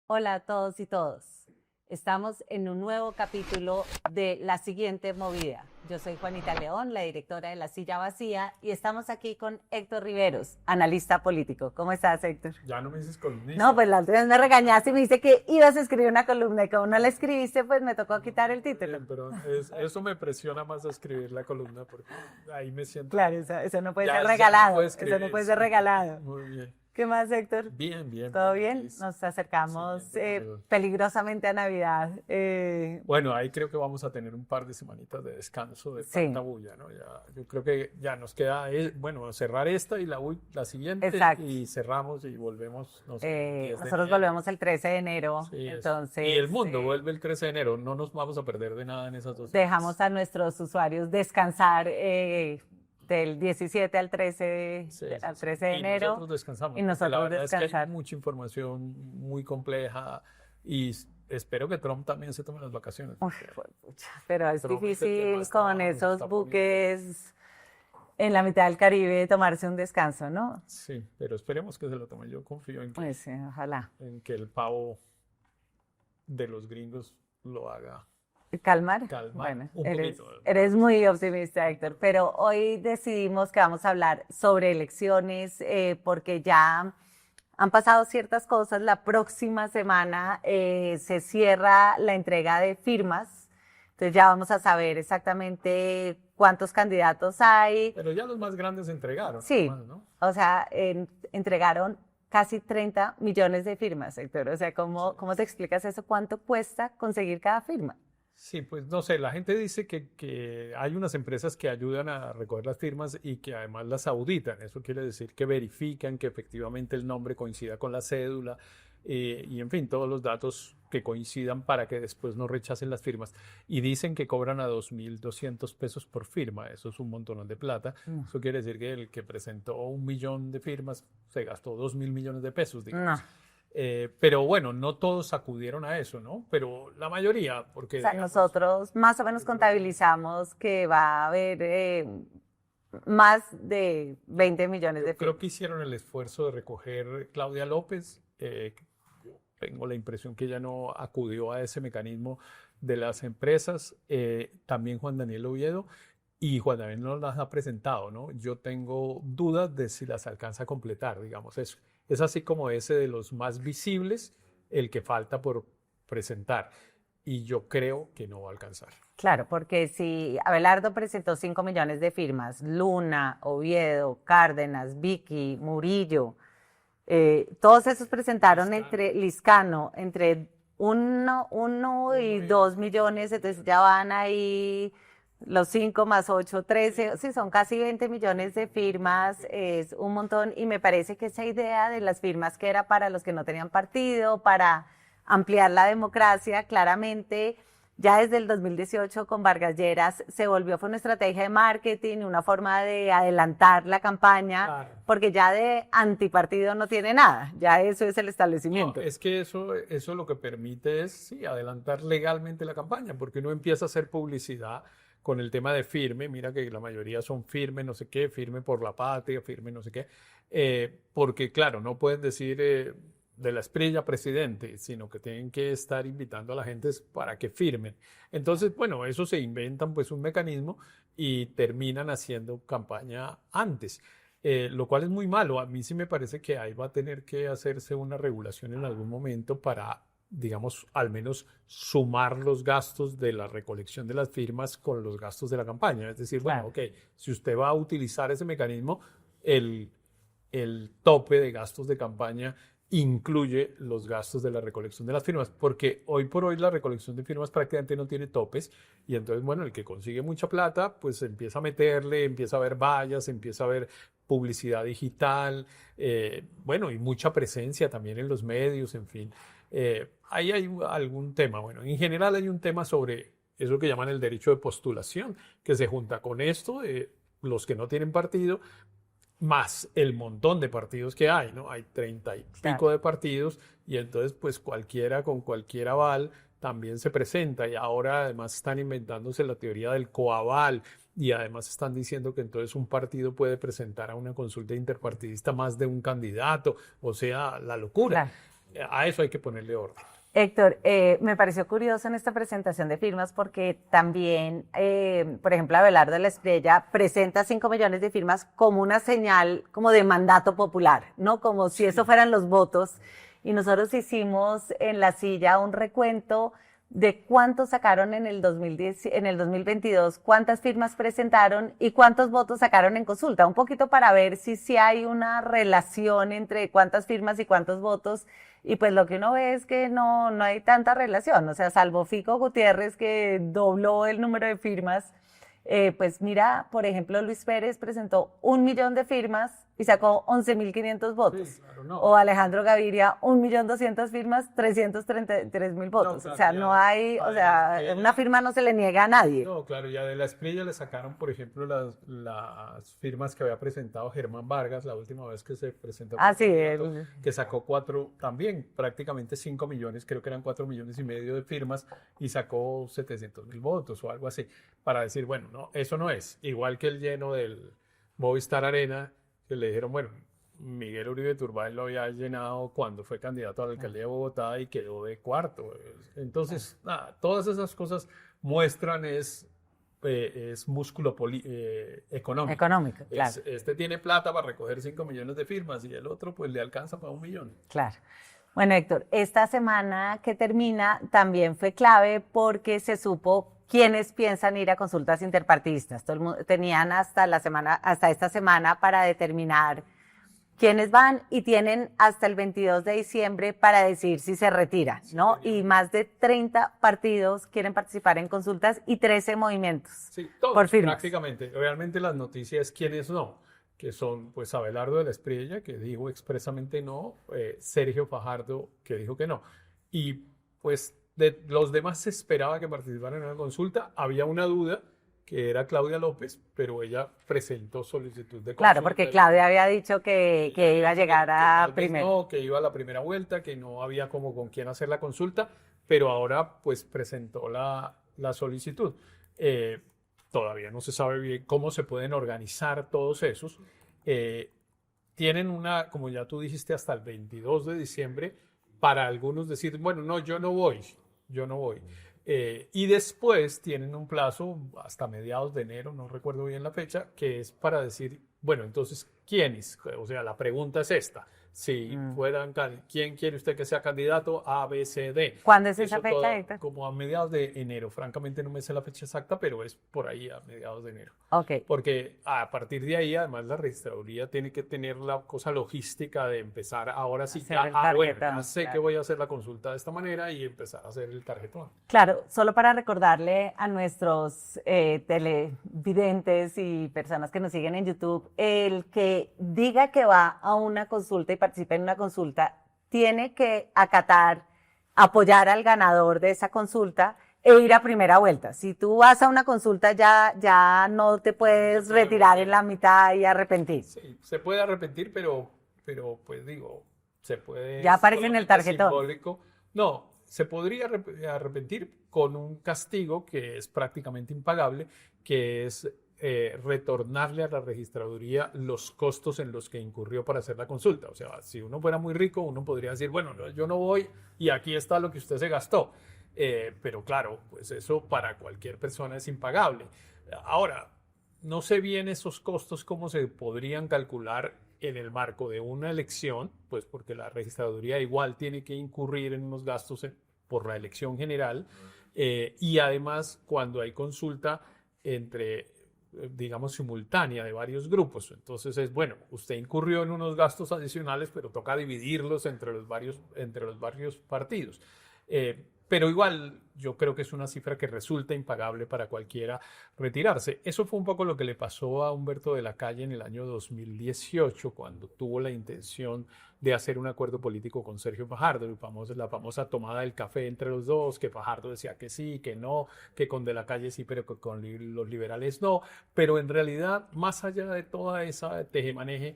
Hola a todos y todos. Estamos en un nuevo capítulo de La Siguiente Movida. Yo soy Juanita León, la directora de La Silla Vacía, y estamos aquí con Héctor Riveros, analista político. ¿Cómo estás, Héctor? Ya no me dices columnista. No, pues la otra vez me regañaste y me dijiste que ibas a escribir una columna y como no la escribiste, pues me tocó quitar el título. Bien, pero eso me presiona más a escribir la columna porque ahí me siento. Claro, eso no puede Ya- ser ya no regalado. puedo Eso escribir, no puede ser sí. regalado. Muy bien. ¿Qué más, Héctor? Bien, bien. ¿Todo bien? Feliz. Nos acercamos Siguiente periodo. peligrosamente a Navidad. Bueno, ahí creo que vamos a tener un par de semanitas de descanso de Sí. tanta bulla, ¿no? Yo creo que ya nos queda, bueno, cerrar esta y la siguiente. Exacto. Y cerramos y volvemos, no sé, 10 de Nosotros enero. volvemos el 13 de enero, Sí, eso. entonces Y el mundo vuelve el 13 de enero. No nos vamos a perder de nada en esas 2 dejamos a nuestros usuarios descansar del 17 al 13, Sí, al sí, 13 de y enero. nosotros descansamos. y porque nosotros la verdad es que descansar. hay mucha información muy compleja y espero que Trump también se tome las vacaciones. Uf, juepucha, pero es Trump es el que difícil más con trabajo nos esos está buques en la mitad del Caribe tomarse un descanso, ¿no? Sí, pero esperemos que se lo tome. Yo confío Pues sí, ojalá. en que el pavo de los gringos lo haga ¿Calmar? calmar Bueno, un eres poquito. muy optimista, Héctor, pero hoy decidimos que vamos a hablar sobre elecciones porque ya han pasado ciertas cosas. La próxima semana se cierra la entrega de firmas, entonces ya vamos a saber exactamente cuántos candidatos hay. Pero ya los más grandes entregaron, Sí, además, ¿no? o sea, entregaron casi 30 millones de firmas, Héctor. O sea, ¿cómo te explicas eso? ¿Cuánto cuesta conseguir cada firma? Sí, pues no sé, la gente dice que hay unas empresas que ayudan a recoger las firmas y que además las auditan. Eso quiere decir que verifican que efectivamente el nombre coincida con la cédula y en fin, todos los datos que coincidan para que después no rechacen las firmas. Y dicen que cobran a 2.200 pesos por firma. Eso es un montón de plata. No. Eso quiere decir que el que presentó 1.000.000 de firmas se gastó 2.000.000.000 de pesos, digamos. No. Pero bueno, no todos acudieron a eso, ¿no? Pero la mayoría, porque O sea, digamos, nosotros más o menos contabilizamos que va a haber más de 20 millones de yo creo firmas. que hicieron el esfuerzo de recoger Claudia López. Yo tengo la impresión que ella no acudió a ese mecanismo de las empresas. También Juan Daniel Oviedo. Y Juan Daniel no las ha presentado, ¿no? Yo tengo dudas de si las alcanza a completar, digamos. Es así como ese de los más visibles, el que falta por presentar. Y yo creo que no va a alcanzar. Claro, porque si Abelardo presentó 5 millones de firmas, Luna, Oviedo, Cárdenas, Vicky, Murillo, todos esos presentaron Liscano, entre 1 y 2 millones, entonces ya van ahí los 5 más 8, 13, sí, son casi 20 millones de firmas, es un montón, y me parece que esa idea de las firmas que era para los que no tenían partido, para ampliar la democracia, claramente ya desde el 2018 con Vargas Lleras se volvió, fue una estrategia de marketing, una forma de adelantar la campaña, Claro. porque ya de antipartido no tiene nada, ya eso es el No, establecimiento. es que eso lo que permite es, sí, adelantar legalmente la campaña, porque uno empieza a hacer publicidad con el tema de firme. Mira que la mayoría son firme, no sé qué, firme por la patria, firme no sé qué. Porque, claro, no pueden decir de la esprilla presidente, sino que tienen que estar invitando a la gente para que firmen. Entonces, bueno, eso se inventan pues un mecanismo y terminan haciendo campaña antes. Lo cual es muy malo. A mí sí me parece que ahí va a tener que hacerse una regulación en algún momento para, digamos, al menos sumar los gastos de la recolección de las firmas con los gastos de la campaña. Es decir, bueno, Claro. ok, si usted va a utilizar ese mecanismo, el, el tope de gastos de campaña incluye los gastos de la recolección de las firmas, porque hoy por hoy la recolección de firmas prácticamente no tiene topes y entonces, bueno, el que consigue mucha plata, pues empieza a meterle, empieza a ver vallas, empieza a ver publicidad digital, bueno, y mucha presencia también en los medios, en fin. Ahí hay algún tema. Bueno, en general hay un tema sobre eso que llaman el derecho de postulación, que se junta con esto de los que no tienen partido, más el montón de partidos que hay, ¿no? Hay 30 y pico Claro. de partidos y entonces pues cualquiera con cualquier aval también se presenta y ahora además están inventándose la teoría del coaval y además están diciendo que entonces un partido puede presentar a una consulta interpartidista más de un candidato, o sea, la locura. Claro. a eso hay que ponerle orden. Héctor, me pareció curioso en esta presentación de firmas porque también, por ejemplo, Abelardo de la Espriella presenta 5 millones de firmas como una señal como de mandato popular, ¿no? Como si eso fueran los votos. Y nosotros hicimos en La Silla un recuento de cuántos sacaron en el 2010, en el 2022, cuántas firmas presentaron y cuántos votos sacaron en consulta, un poquito para ver si hay una relación entre cuántas firmas y cuántos votos, y pues lo que uno ve es que no hay tanta relación, o sea, salvo Fico Gutiérrez que dobló el número de firmas, pues mira, por ejemplo, Luis Pérez presentó 1 millón de firmas y sacó 11.500 votos. Sí, claro, no. O Alejandro Gaviria, 1.200.000 firmas, 333.000 votos. No, claro, o sea, ya, no hay, o a sea, ella- una firma no se le niega a nadie. No, claro, ya de la Espriella le sacaron, por ejemplo, las firmas que había presentado Germán Vargas la última vez que se presentó como Ah, sí, candidato, que sacó 4, también prácticamente 5 millones, creo que eran 4,5 millones de firmas y sacó 700.000 votos o algo así, para decir, bueno, no, eso no es. Igual que el lleno del Movistar Arena, que le dijeron, bueno, Miguel Uribe Turbay lo había llenado cuando fue candidato a la alcaldía de Bogotá y quedó de cuarto. Entonces, nada, todas esas cosas muestran es músculo económico. económico, claro. Este tiene plata para recoger 5 millones de firmas y el otro pues le alcanza para 1 millón. Claro. Bueno, Héctor, esta semana que termina también fue clave porque se supo quiénes piensan ir a consultas interpartidistas. Todo el mundo, tenían hasta esta semana para determinar quiénes van y tienen hasta el 22 de diciembre para decidir si se retiran, ¿no? Y más de 30 partidos quieren participar en consultas y 13 movimientos Sí, todos por firmas. prácticamente. Realmente las noticias, ¿quiénes no? Que son pues Abelardo de la Espriella, que dijo expresamente no, Sergio Fajardo, que dijo que no. Y pues de los demás se esperaba que participaran en la consulta. Había una duda, que era Claudia López, pero ella presentó solicitud de consulta. Claro, porque Claudia había dicho que iba a llegar a Tal vez primero. no, que iba a la primera vuelta, que no había como con quién hacer la consulta, pero ahora pues presentó la solicitud. Todavía no se sabe bien cómo se pueden organizar todos esos. Tienen como ya tú dijiste, hasta el 22 de diciembre para algunos decir, bueno, no, yo no voy. Y después tienen un plazo hasta mediados de enero, no recuerdo bien la fecha, que es para decir, bueno, entonces, ¿quiénes? O sea, la pregunta es esta. Si fueran, ¿quién quiere usted que sea candidato? A, B, C, D. ¿Cuándo es esa Eso fecha, Héctor? como a mediados de enero. Francamente no me sé la fecha exacta, pero es por ahí a mediados de enero. Ok. Porque a partir de ahí, además, la registraduría tiene que tener la cosa logística de empezar ahora sí, Hacer el bueno, ya tarjetón, sé que claro. voy a hacer la consulta de esta manera y empezar a hacer el tarjetón. Claro, solo para recordarle a nuestros televidentes y personas que nos siguen en YouTube, el que diga que va a una consulta y participe en una consulta, tiene que apoyar al ganador de esa consulta e ir a primera vuelta. Si tú vas a una consulta ya no te puedes retirar en la mitad y arrepentir. Sí, se puede arrepentir, pero pues digo, se puede... Ya aparece en el solamente tarjetón. simbólico. No, se podría arrepentir con un castigo que es prácticamente impagable, que es retornarle a la registraduría los costos en los que incurrió para hacer la consulta. O sea, si uno fuera muy rico, uno podría decir, bueno, no, yo no voy y aquí está lo que usted se gastó. Pero claro, pues eso para cualquier persona es impagable. Ahora, no sé bien esos costos cómo se podrían calcular en el marco de una elección, pues porque la registraduría igual tiene que incurrir en unos gastos por la elección general y además cuando hay consulta entre digamos, simultánea de varios grupos. Entonces es, bueno, usted incurrió en unos gastos adicionales, pero toca dividirlos entre los varios partidos. Pero igual yo creo que es una cifra que resulta impagable para cualquiera retirarse. Eso fue un poco lo que le pasó a Humberto de la Calle en el año 2018, cuando tuvo la intención de hacer un acuerdo político con Sergio Fajardo, la famosa tomada del café entre los dos, que Fajardo decía que sí, que no, que con de la Calle sí, pero que con los liberales no. Pero en realidad, más allá de toda esa tejemaneje,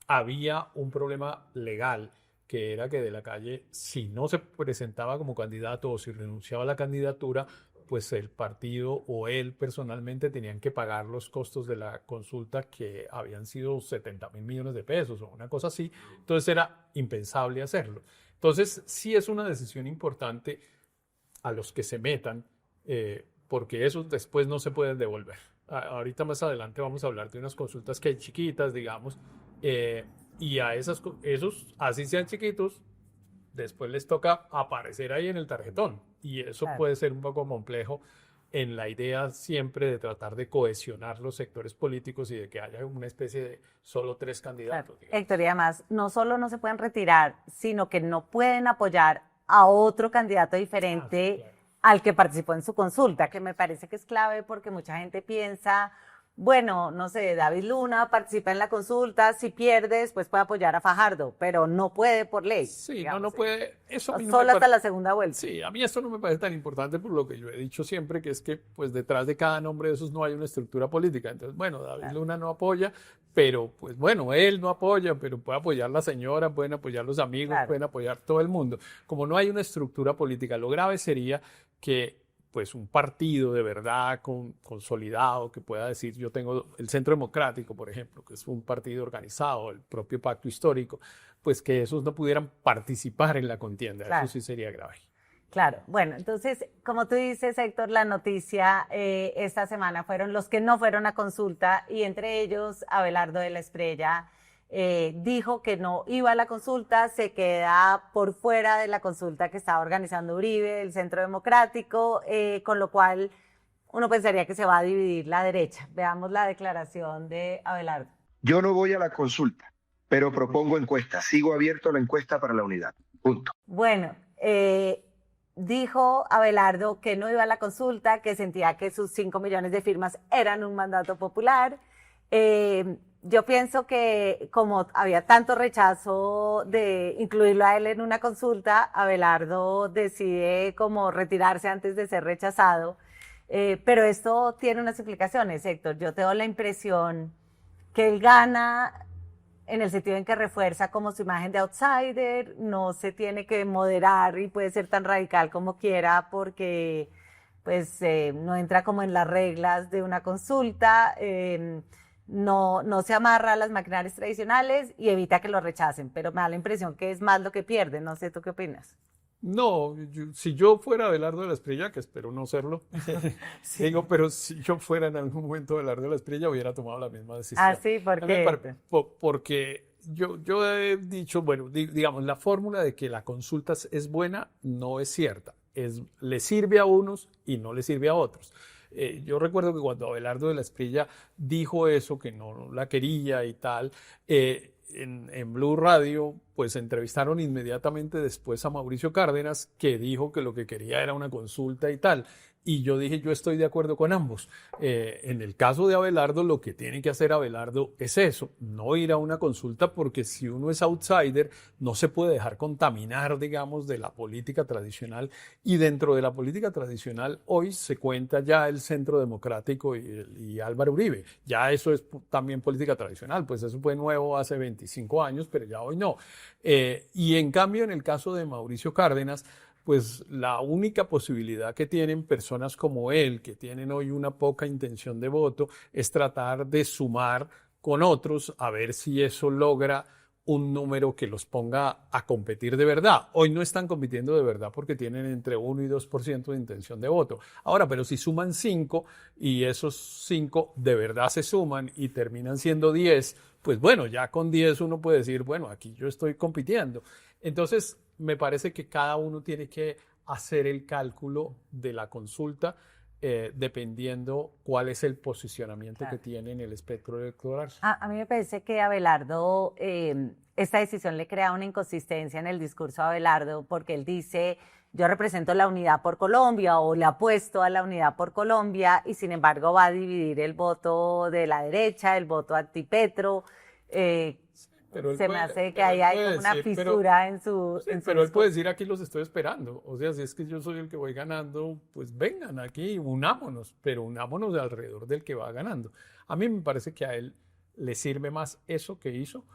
había un problema legal, que era que de la Calle, si no se presentaba como candidato o si renunciaba a la candidatura, pues el partido o él personalmente tenían que pagar los costos de la consulta, que habían sido 70.000 millones de pesos o una cosa así. Entonces era impensable hacerlo. Entonces, sí es una decisión importante a los que se metan, porque esos después no se pueden devolver. Ahorita más adelante vamos a hablar de unas consultas que hay chiquitas, digamos, y a esos, así sean chiquitos, después les toca aparecer ahí en el tarjetón. Y eso Claro. puede ser un poco complejo en la idea siempre de tratar de cohesionar los sectores políticos y de que haya una especie de solo 3 Claro. candidatos, digamos. Héctor, y además, no solo no se pueden retirar, sino que no pueden apoyar a otro candidato diferente Claro. al que participó en su consulta, que me parece que es clave porque mucha gente piensa, bueno, no sé, David Luna participa en la consulta, si pierde, después puede apoyar a Fajardo, pero no puede por ley. Sí, digamos, no puede. Eso a mí no me solo hasta parece. la segunda vuelta. Sí, a mí esto no me parece tan importante por lo que yo he dicho siempre, que es que pues detrás de cada nombre de esos no hay una estructura política. Entonces, bueno, David Claro. Luna no apoya, pero pues bueno, él no apoya, pero puede apoyar la señora, pueden apoyar los amigos, Claro. pueden apoyar todo el mundo. Como no hay una estructura política, lo grave sería que pues un partido de verdad consolidado que pueda decir, yo tengo el Centro Democrático, por ejemplo, que es un partido organizado, el propio pacto histórico, pues que esos no pudieran participar en la contienda. Claro. Eso sí sería grave. Claro, bueno, entonces, como tú dices, Héctor, la noticia esta semana fueron los que no fueron a consulta y entre ellos Abelardo de la Espriella dijo que no iba a la consulta, se queda por fuera de la consulta que estaba organizando Uribe, el Centro Democrático, con lo cual uno pensaría que se va a dividir la derecha. Veamos la declaración de Abelardo. Yo no voy a la consulta, pero propongo encuestas. Sigo abierto a la encuesta para la unidad. Punto. Bueno, dijo Abelardo que no iba a la consulta, que sentía que sus 5 millones de firmas eran un mandato popular. Yo pienso que como había tanto rechazo de incluirlo a él en una consulta, Abelardo decide como retirarse antes de ser rechazado. Pero esto tiene unas implicaciones, Héctor. Yo tengo la impresión que él gana en el sentido en que refuerza como su imagen de outsider, no se tiene que moderar y puede ser tan radical como quiera porque pues no entra como en las reglas de una consulta, no se amarra a las maquinarias tradicionales y evita que lo rechacen, pero me da la impresión que es más lo que pierde, no sé, ¿tú qué opinas? No, si yo fuera Abelardo de la Espriella, que espero no serlo, Sí. digo, pero si yo fuera en algún momento Abelardo de la Espriella, hubiera tomado la misma decisión. Ah, sí, ¿por A mí me qué, pare- Héctor? Porque yo he dicho, bueno, digamos, la fórmula de que la consulta es buena no es cierta. Le sirve a unos y no le sirve a otros. Yo recuerdo que cuando Abelardo de la Espriella dijo eso, que no la quería y tal, en Blue Radio, pues entrevistaron inmediatamente después a Mauricio Cárdenas, que dijo que lo que quería era una consulta y tal. Y yo dije, yo estoy de acuerdo con ambos. En el caso de Abelardo, lo que tiene que hacer Abelardo es eso, no ir a una consulta, porque si uno es outsider, no se puede dejar contaminar, digamos, de la política tradicional. Y dentro de la política tradicional, hoy se cuenta ya el Centro Democrático y Álvaro Uribe. Ya eso es también política tradicional, pues eso fue nuevo hace 25 años, pero ya hoy no. Y en cambio, en el caso de Mauricio Cárdenas, pues la única posibilidad que tienen personas como él, que tienen hoy una poca intención de voto, es tratar de sumar con otros a ver si eso logra un número que los ponga a competir de verdad. Hoy no están compitiendo de verdad porque tienen entre 1 y 2% de intención de voto. Ahora, pero si suman 5 y esos 5 de verdad se suman y terminan siendo 10, pues bueno, ya con 10 uno puede decir, bueno, aquí yo estoy compitiendo. Entonces, me parece que cada uno tiene que hacer el cálculo de la consulta dependiendo cuál es el posicionamiento Claro. que tiene en el espectro electoral. A mí me parece que Abelardo, esta decisión le crea una inconsistencia en el discurso de Abelardo, porque él dice, yo represento la unidad por Colombia o le apuesto a la unidad por Colombia y sin embargo va a dividir el voto de la derecha, el voto antipetro. Pero él Se me puede- hace que pero ahí él hay puede como una decir, pero- fisura en su... Sí, en su pero él puede discurso. decir, aquí los estoy esperando. O sea, si es que yo soy el que voy ganando, pues vengan aquí, unámonos, pero unámonos alrededor del que va ganando. A mí me parece que a él le sirve más eso que hizo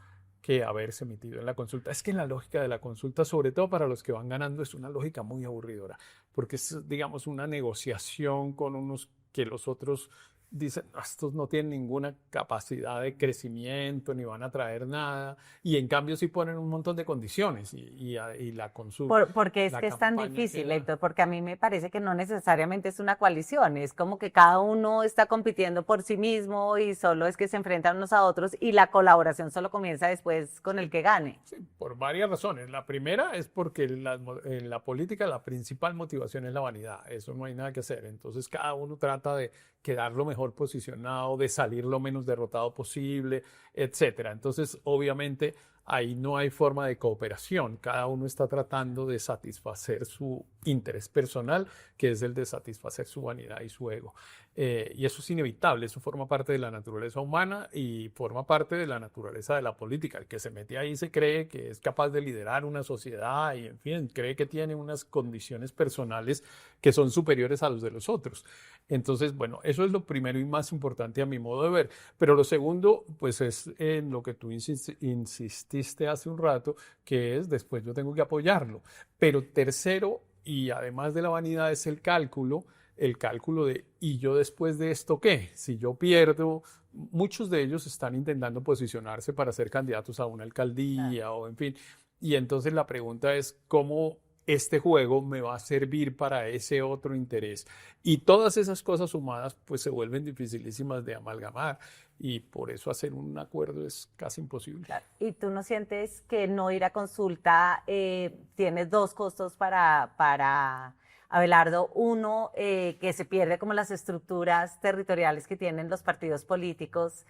que haberse metido en la consulta. Es que en la lógica de la consulta, sobre todo para los que van ganando, es una lógica muy aburridora, porque es, digamos, una negociación con unos que los otros dicen, "No, estos no tienen ninguna capacidad de crecimiento, ni van a traer nada", y en cambio sí ponen un montón de condiciones y la consulta, Porque es la que es tan campaña difícil, queda... Héctor, porque a mí me parece que no necesariamente es una coalición, es como que cada uno está compitiendo por sí mismo y solo es que se enfrentan unos a otros y la colaboración solo comienza después con el que gane. Sí, por varias razones. La primera es porque en la política la principal motivación es la vanidad. Eso no hay nada que hacer. Entonces cada uno trata de quedar lo mejor posicionado, de salir lo menos derrotado posible, etcétera. Entonces, obviamente, ahí no hay forma de cooperación. Cada uno está tratando de satisfacer su interés personal, que es el de satisfacer su vanidad y su ego. Y eso es inevitable, eso forma parte de la naturaleza humana y forma parte de la naturaleza de la política. El que se mete ahí se cree que es capaz de liderar una sociedad y, en fin, cree que tiene unas condiciones personales que son superiores a los de los otros. Entonces, bueno, eso es lo primero y más importante a mi modo de ver. Pero lo segundo, pues es en lo que tú insististe hace un rato, que es después yo tengo que apoyarlo. Pero tercero, y además de la vanidad, es el cálculo de, ¿y yo después de esto qué? Si yo pierdo, muchos de ellos están intentando posicionarse para ser candidatos a una alcaldía o en fin. Y entonces la pregunta es, ¿cómo este juego me va a servir para ese otro interés? Y todas esas cosas sumadas pues se vuelven dificilísimas de amalgamar y por eso hacer un acuerdo es casi imposible. Claro. ¿Y tú no sientes que no ir a consulta tiene dos costos para Abelardo? Uno, que se pierde como las estructuras territoriales que tienen los partidos políticos,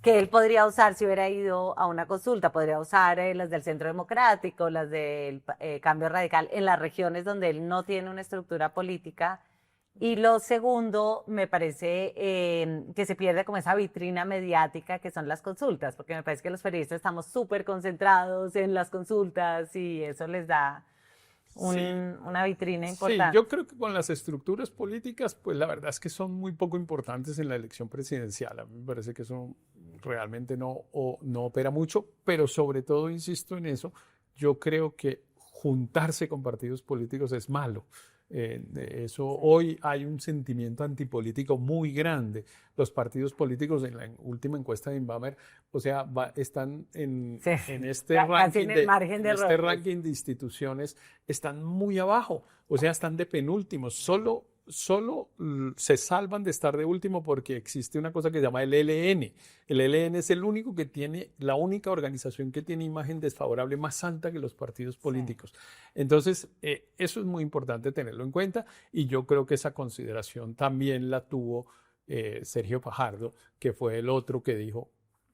que él podría usar si hubiera ido a una consulta, podría usar las del Centro Democrático, las del Cambio Radical, en las regiones donde él no tiene una estructura política. Y lo segundo, me parece que se pierde como esa vitrina mediática que son las consultas, porque me parece que los periodistas estamos súper concentrados en las consultas y eso les da Sí. una vitrina Sí, importante. yo creo que con las estructuras políticas, pues la verdad es que son muy poco importantes en la elección presidencial. A mí me parece que eso realmente no opera mucho, pero sobre todo, insisto en eso, yo creo que juntarse con partidos políticos es malo. De eso hoy hay un sentimiento antipolítico muy grande. Los partidos políticos en la última encuesta de Inbamer, o sea, están Sí, en este casi en el margen en de este error. ranking de instituciones, están muy abajo, o sea, están de penúltimos. Solo se salvan de estar de último porque existe una cosa que se llama el ELN. El ELN es el único que tiene, la única organización que tiene imagen desfavorable más alta que los partidos políticos. Sí. Entonces, eso es muy importante tenerlo en cuenta y yo creo que esa consideración también la tuvo Sergio Fajardo, que fue el otro que dijo,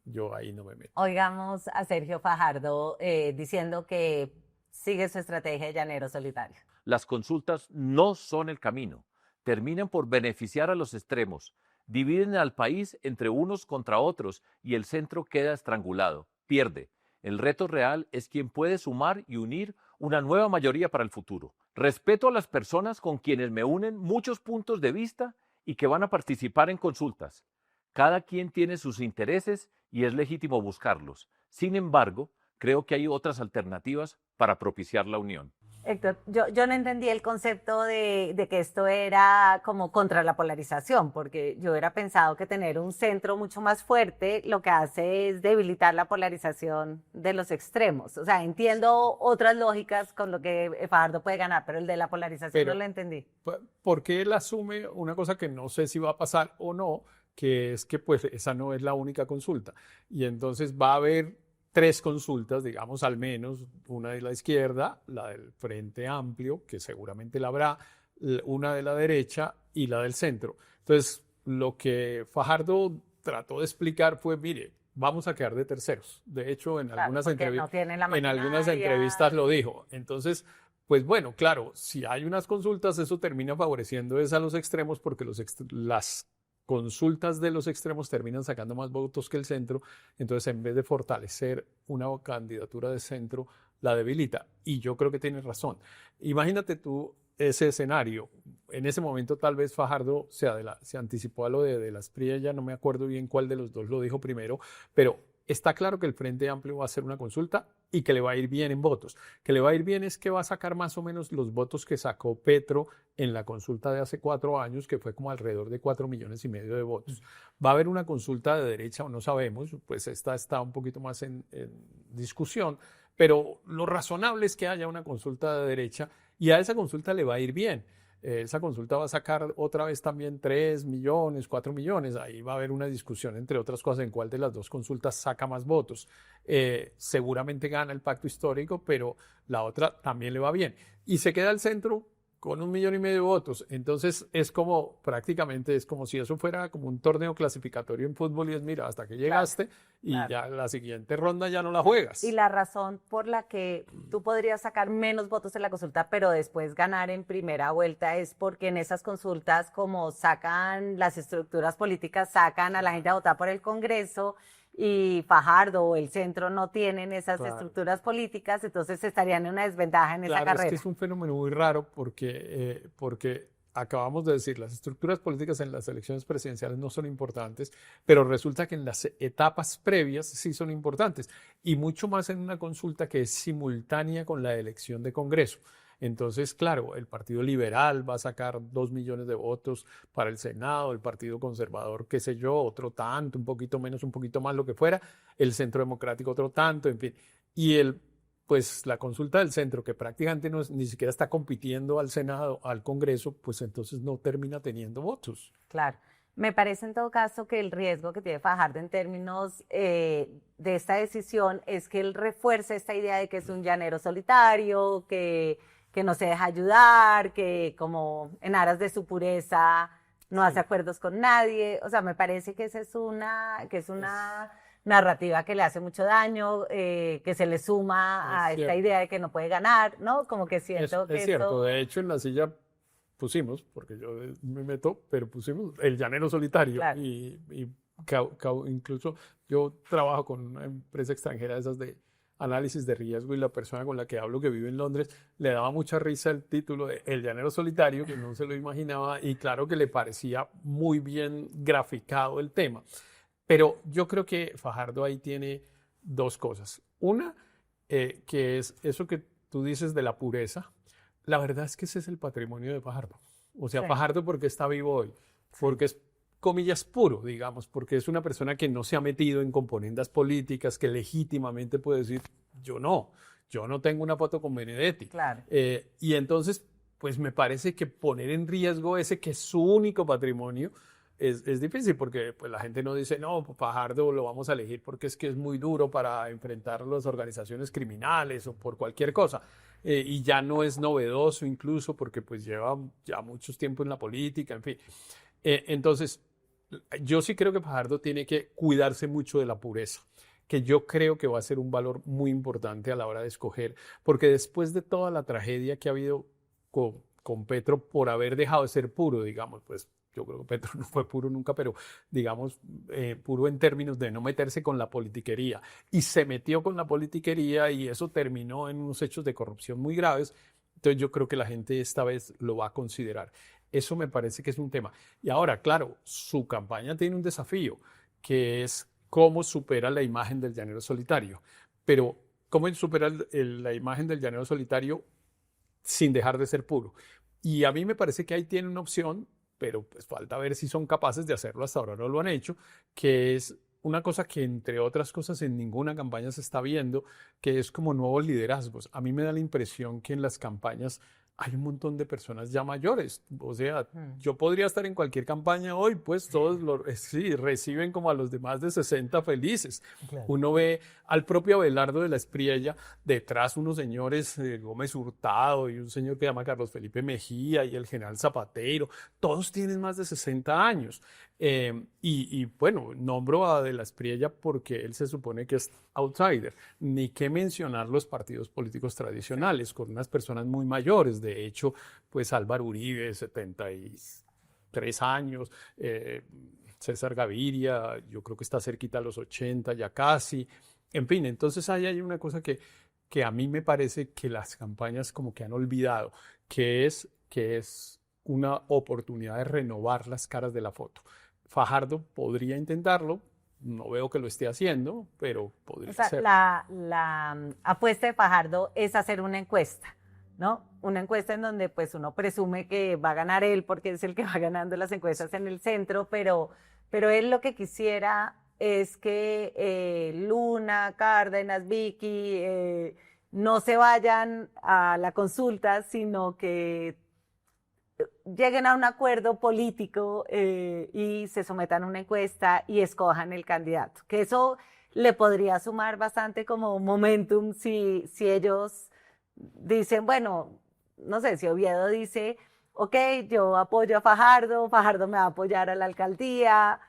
yo ahí no me meto. Oigamos a Sergio Fajardo diciendo que sigue su estrategia de llanero solitario. Las consultas no son el camino. Terminan por beneficiar a los extremos, dividen al país entre unos contra otros y el centro queda estrangulado, pierde. El reto real es quien puede sumar y unir una nueva mayoría para el futuro. Respeto a las personas con quienes me unen muchos puntos de vista y que van a participar en consultas. Cada quien tiene sus intereses y es legítimo buscarlos. Sin embargo, creo que hay otras alternativas para propiciar la unión. Héctor, yo no entendí el concepto de que esto era como contra la polarización, porque yo hubiera pensado que tener un centro mucho más fuerte lo que hace es debilitar la polarización de los extremos. O sea, entiendo otras lógicas con lo que Fajardo puede ganar, pero el de la polarización no lo entendí. Porque él asume una cosa que no sé si va a pasar o no, que es que pues esa no es la única consulta. Y entonces va a haber 3 consultas, digamos al menos, una de la izquierda, la del Frente Amplio, que seguramente la habrá, una de la derecha y la del centro. Entonces, lo que Fajardo trató de explicar fue, mire, vamos a quedar de terceros. De hecho, en algunas entrevistas lo dijo. Entonces, pues bueno, claro, si hay unas consultas, eso termina favoreciendo a los extremos porque las consultas de los extremos terminan sacando más votos que el centro, entonces en vez de fortalecer una candidatura de centro, la debilita. Y yo creo que tienes razón. Imagínate tú ese escenario. En ese momento tal vez Fajardo se anticipó a lo de las PRI, ya no me acuerdo bien cuál de los dos lo dijo primero, pero está claro que el Frente Amplio va a hacer una consulta y que le va a ir bien en votos. Que le va a ir bien es que va a sacar más o menos los votos que sacó Petro en la consulta de hace 4 años, que fue como alrededor de 4,5 millones de votos. Va a haber una consulta de derecha, o no sabemos, pues esta está un poquito más en discusión, pero lo razonable es que haya una consulta de derecha y a esa consulta le va a ir bien. Esa consulta va a sacar otra vez también 3 millones, 4 millones. Ahí va a haber una discusión, entre otras cosas, en cuál de las dos consultas saca más votos. Seguramente gana el pacto histórico, pero la otra también le va bien. Y se queda al centro con 1,5 millones de votos. Entonces es como, prácticamente es como si eso fuera como un torneo clasificatorio en fútbol y es, mira, hasta que llegaste y ya la siguiente ronda ya no la juegas. Y la razón por la que tú podrías sacar menos votos en la consulta, pero después ganar en primera vuelta, es porque en esas consultas, como sacan las estructuras políticas, sacan a la gente a votar por el Congreso, y Fajardo o el centro no tienen esas estructuras políticas, entonces estarían en una desventaja en esa carrera. Es que es un fenómeno muy raro porque acabamos de decir, las estructuras políticas en las elecciones presidenciales no son importantes, pero resulta que en las etapas previas sí son importantes, y mucho más en una consulta que es simultánea con la elección de Congreso. Entonces, claro, el Partido Liberal va a sacar 2 millones de votos para el Senado, el Partido Conservador, qué sé yo, otro tanto, un poquito menos, un poquito más, lo que fuera, el Centro Democrático otro tanto, en fin. Y pues la consulta del centro, que prácticamente ni siquiera está compitiendo al Senado, al Congreso, pues entonces no termina teniendo votos. Claro. Me parece en todo caso que el riesgo que tiene Fajardo en términos de esta decisión es que él refuerce esta idea de que es un llanero solitario, que no se deja ayudar, que como en aras de su pureza no hace acuerdos con nadie. O sea, me parece que esa es una narrativa que le hace mucho daño, que se le suma a esta idea de que no puede ganar, ¿no? Como que siento que es cierto. De hecho, en la silla pusimos, porque yo me meto, pero pusimos el llanero solitario. Claro. Incluso yo trabajo con una empresa extranjera de esas de análisis de riesgo, y la persona con la que hablo, que vive en Londres, le daba mucha risa el título de El llanero solitario, que no se lo imaginaba, y claro que le parecía muy bien graficado el tema. Pero yo creo que Fajardo ahí tiene dos cosas. Una, que es eso que tú dices de la pureza. La verdad es que ese es el patrimonio de Fajardo. O sea, sí. Fajardo, porque está vivo hoy, porque es, comillas, puro, digamos, porque es una persona que no se ha metido en componendas políticas, que legítimamente puede decir, yo no tengo una foto con Benedetti. Claro. Y entonces, pues me parece que poner en riesgo ese que es su único patrimonio es difícil, porque pues, la gente no dice, no, Fajardo lo vamos a elegir porque es que es muy duro para enfrentar las organizaciones criminales o por cualquier cosa. Y ya no es novedoso incluso porque pues lleva ya mucho tiempo en la política, en fin. Entonces, yo sí creo que Fajardo tiene que cuidarse mucho de la pureza, que yo creo que va a ser un valor muy importante a la hora de escoger, porque después de toda la tragedia que ha habido con Petro por haber dejado de ser puro, digamos, pues yo creo que Petro no fue puro nunca, pero digamos puro en términos de no meterse con la politiquería, y se metió con la politiquería y eso terminó en unos hechos de corrupción muy graves. Entonces yo creo que la gente esta vez lo va a considerar. Eso me parece que es un tema. Y ahora, claro, su campaña tiene un desafío, que es cómo supera la imagen del llanero solitario. Pero cómo supera la imagen del llanero solitario sin dejar de ser puro. Y a mí me parece que ahí tiene una opción, pero pues falta ver si son capaces de hacerlo. Hasta ahora no lo han hecho, que es una cosa que, entre otras cosas, en ninguna campaña se está viendo, que es como nuevos liderazgos. A mí me da la impresión que en las campañas hay un montón de personas ya mayores. O sea, yo podría estar en cualquier campaña hoy, pues todos reciben como a los de más de 60 felices. Claro. Uno ve al propio Abelardo de la Espriella, detrás unos señores, Gómez Hurtado y un señor que se llama Carlos Felipe Mejía y el general Zapatero, todos tienen más de 60 años. Y bueno, nombro a de la Espriella porque él se supone que es outsider. Ni qué mencionar los partidos políticos tradicionales, con unas personas muy mayores. De hecho, pues Álvaro Uribe, 73 años, César Gaviria, yo creo que está cerquita a los 80, ya casi. En fin, entonces ahí hay una cosa que a mí me parece que las campañas como que han olvidado, que es una oportunidad de renovar las caras de la foto. Fajardo podría intentarlo, No veo que lo esté haciendo, pero podría O sea, ser. la apuesta de Fajardo es hacer una encuesta, ¿no? Una encuesta en donde pues uno presume que va a ganar él porque es el que va ganando las encuestas en el centro, pero él lo que quisiera es que Luna, Cárdenas, Vicky no se vayan a la consulta, sino que lleguen a un acuerdo político y se sometan a una encuesta y escojan el candidato. Que eso le podría sumar bastante como momentum si ellos dicen, bueno, no sé, si Oviedo dice, ok, yo apoyo a Fajardo, Fajardo me va a apoyar a la alcaldía,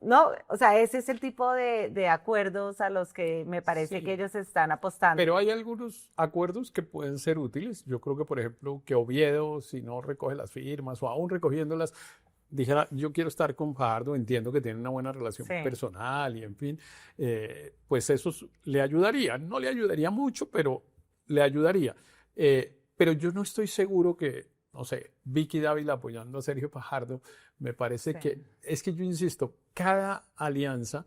¿no? O sea, ese es el tipo de acuerdos a los que me parece que Sí. ellos están apostando. Pero hay algunos acuerdos que pueden ser útiles. Yo creo que, por ejemplo, que Oviedo, si no recoge las firmas o aún recogiéndolas, dijera, yo quiero estar con Fajardo, entiendo que tiene una buena relación Sí. personal y en fin, pues eso le ayudaría. No le ayudaría mucho, pero le ayudaría. Pero yo no estoy seguro que, no sé, Vicky Dávila apoyando a Sergio Fajardo, me parece Sí. que, es que yo insisto, cada alianza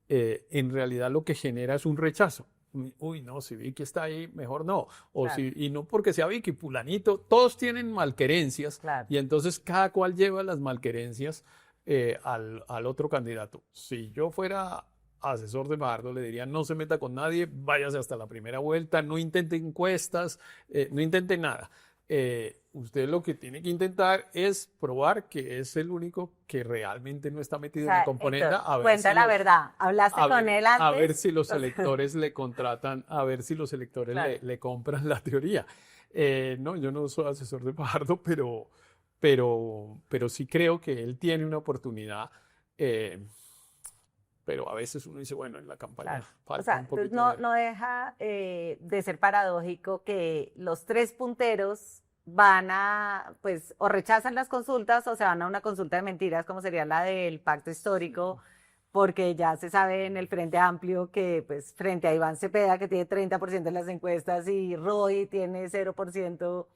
en realidad lo que genera es un rechazo. Uy, no, si Vicky está ahí, mejor no. O Claro. y no porque sea Vicky, Pulanito, todos tienen malquerencias Claro. y entonces cada cual lleva las malquerencias al otro candidato. Si yo fuera asesor de Fajardo, le diría, no se meta con nadie, váyase hasta la primera vuelta, no intente encuestas, no intente nada. Usted lo que tiene que intentar es probar que es el único que realmente no está O metido en sea, la componenda. Héctor, A ver cuenta si la los- verdad. ¿Hablaste a con ver, él a ver antes? si los O sea, electores le contratan, a ver si los electores claro. le compran la teoría. No, yo no soy asesor de Fajardo, pero sí creo que él tiene una oportunidad. Pero a veces uno dice, bueno, en la campaña Claro. O falta sea, un entonces poquito de... no deja de ser paradójico que los tres punteros van a, pues, o rechazan las consultas o se van a una consulta de mentiras, como sería la del pacto histórico, porque ya se sabe en el Frente Amplio que, pues, frente a Iván Cepeda, que tiene 30% de las encuestas, y Roy tiene 0%,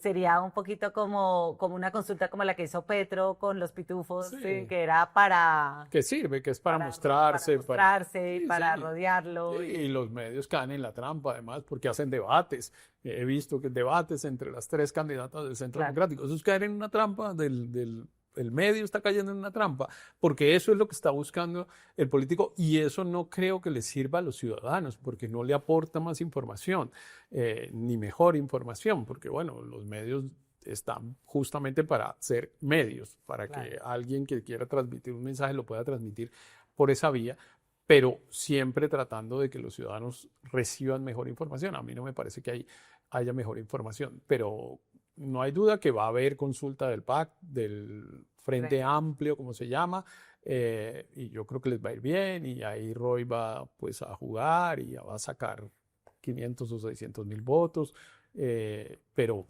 sería un poquito como una consulta como la que hizo Petro con los pitufos, Sí, que era para que sirve, que es para para mostrarse, mostrarse y sí, para sí. rodearlo. Y los medios caen en la trampa, además, porque hacen debates. He visto que debates entre las tres candidatas del Centro Claro. Democrático. Eso es caer en una trampa el medio está cayendo en una trampa, porque eso es lo que está buscando el político y eso no creo que le sirva a los ciudadanos, porque no le aporta más información, ni mejor información, porque bueno, los medios están justamente para ser medios, para que Claro. alguien que quiera transmitir un mensaje lo pueda transmitir por esa vía, pero siempre tratando de que los ciudadanos reciban mejor información. A mí no me parece que haya mejor información, pero no hay duda que va a haber consulta del PAC, del Frente Amplio, como se llama, y yo creo que les va a ir bien, y ahí Roy va pues a jugar y va a sacar 500 o 600 mil votos, pero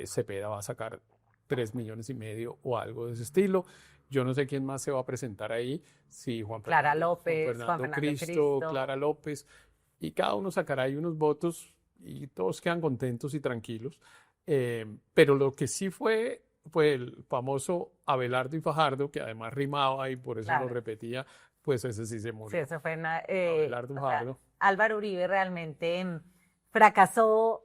Cepeda va a sacar 3 millones y medio o algo de ese estilo. Yo no sé quién más se va a presentar ahí, si Clara López, Juan Juan Fernando Fernando Cristo, Cristo. Clara López, y cada uno sacará ahí unos votos y todos quedan contentos y tranquilos. Pero lo que sí fue el famoso Abelardo y Fajardo, que además rimaba y por eso Claro. lo repetía, pues ese sí se Sí, murió. eso fue Abelardo o sea, Fajardo. Álvaro Uribe realmente fracasó